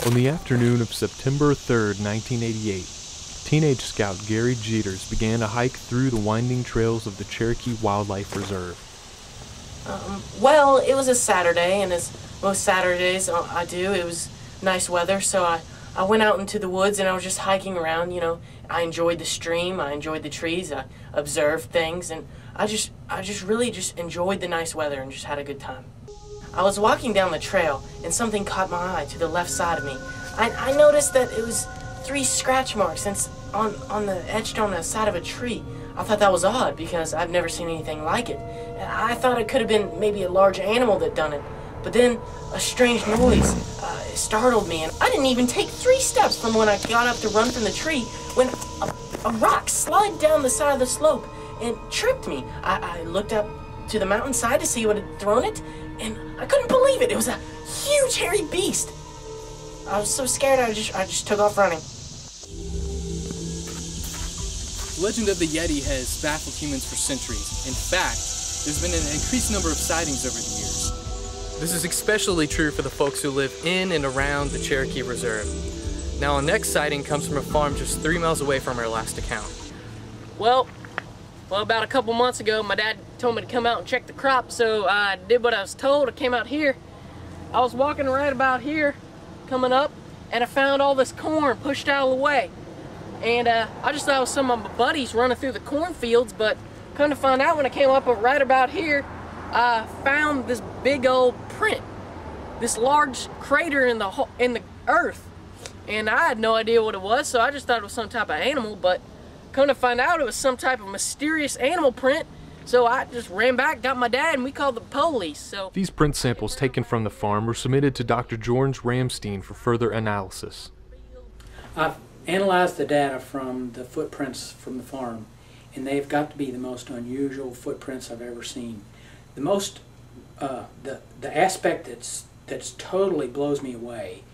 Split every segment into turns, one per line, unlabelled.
On the afternoon of September 3rd, 1988, teenage scout Gary Jeters began a hike through the winding trails of the Cherokee Wildlife Reserve.
Well, it was a Saturday, and as most Saturdays I do, it was nice weather, so I went out into the woods and I was just hiking around, you know. I enjoyed the stream, I enjoyed the trees, I observed things, and I just really enjoyed the nice weather and just had a good time. I was walking down the trail and something caught my eye to the left side of me. I noticed that it was 3 scratch marks and etched on the side of a tree. I thought that was odd because I've never seen anything like it. And I thought it could have been maybe a large animal that done it. But then a strange noise startled me, and I didn't even take 3 steps from when I got up to run from the tree when a rock slid down the side of the slope and tripped me. I looked up to the mountainside to see what had thrown it, and I couldn't believe it. It was a huge hairy beast. I was so scared I just took off running.
The legend of the Yeti has baffled humans for centuries. In fact, there's been an increased number of sightings over the years. This is especially true for the folks who live in and around the Cherokee Reserve. Now, our next sighting comes from a farm just 3 miles away from our last account.
Well, about a couple months ago, my dad told me to come out and check the crop, so I did what I was told. I came out here. I was walking right about here, coming up, and I found all this corn pushed out of the way. And I just thought it was some of my buddies running through the cornfields, but come to find out when I came up right about here, I found this big old print, this large crater in the earth. And I had no idea what it was, so I just thought it was some type of animal, but come to find out it was some type of mysterious animal print. So I just ran back, got my dad, and we called the police. So
these print samples taken from the farm were submitted to Dr. George Ramstein for further analysis.
I've analyzed the data from the footprints from the farm, and they've got to be the most unusual footprints I've ever seen. The most, the aspect that's totally blows me away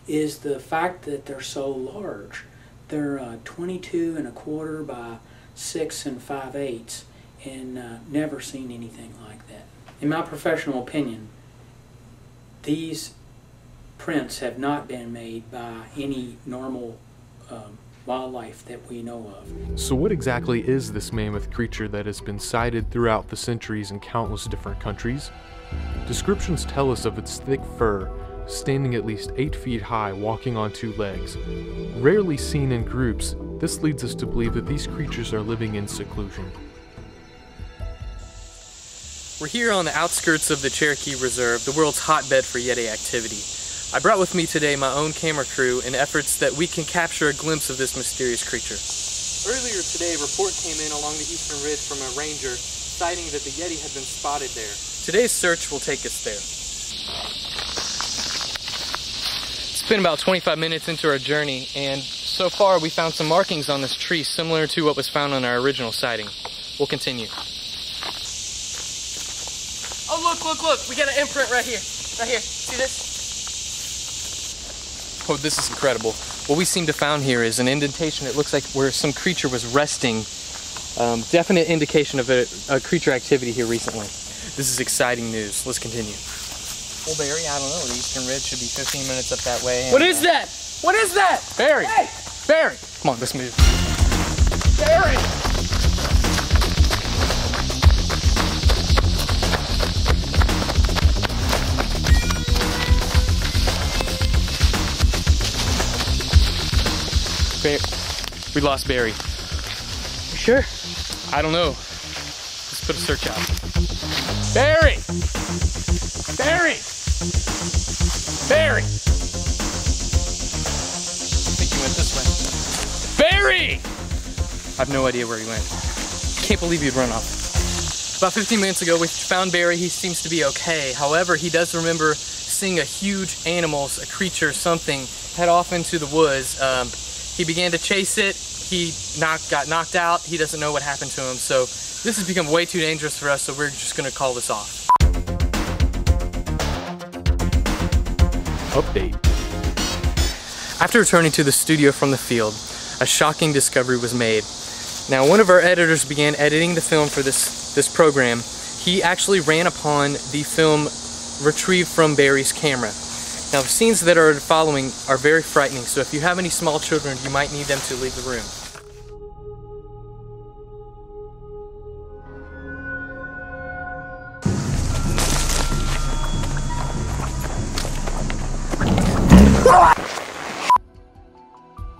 is the fact that they're so large. They're 22 1/4 by 6 5/8, and never seen anything like that. In my professional opinion, these prints have not been made by any normal wildlife that we know of.
So what exactly is this mammoth creature that has been sighted throughout the centuries in countless different countries? Descriptions tell us of its thick fur, standing at least 8 feet high, walking on 2 legs. Rarely seen in groups, this leads us to believe that these creatures are living in seclusion.
We're here on the outskirts of the Cherokee Reserve, the world's hotbed for Yeti activity. I brought with me today my own camera crew in efforts that we can capture a glimpse of this mysterious creature. Earlier today, a report came in along the eastern ridge from a ranger citing that the Yeti had been spotted there. Today's search will take us there. It's been about 25 minutes into our journey, and so far we found some markings on this tree similar to what was found on our original sighting. We'll continue.
oh, look, we got an imprint right here. See this?
Oh, this is incredible. What we seem to found here is an indentation. It looks like where some creature was resting. Definite indication of a creature activity here recently. This is exciting news. Let's continue. Well, Barry, I don't know. The eastern ridge should be 15 minutes up that way.
What is that? What is that?
Barry!
Hey!
Barry! Come on, let's move.
Barry!
We lost Barry.
You sure?
I don't know. Let's put a search out. Barry! Barry! Barry! I think he went this way. Barry! I have no idea where he went. Can't believe he'd run off. About 15 minutes ago, we found Barry. He seems to be okay. However, he does remember seeing a huge animal, a creature, something, head off into the woods. He began to chase it. He got knocked out. He doesn't know what happened to him. So this has become way too dangerous for us, so we're just going to call this off.
Update.
After returning to the studio from the field, a shocking discovery was made. Now, one of our editors began editing the film for this program. He actually ran upon the film retrieved from Barry's camera. Now, the scenes that are following are very frightening, so if you have any small children, you might need them to leave the room.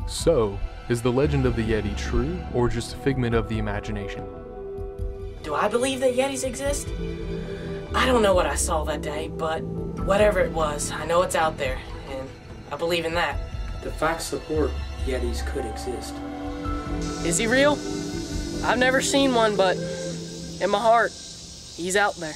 So, is the legend of the Yeti true, or just a figment of the imagination?
Do I believe that Yetis exist? I don't know what I saw that day, but whatever it was, I know it's out there, and I believe in that.
The facts support Yetis could exist.
Is he real? I've never seen one, but in my heart, he's out there.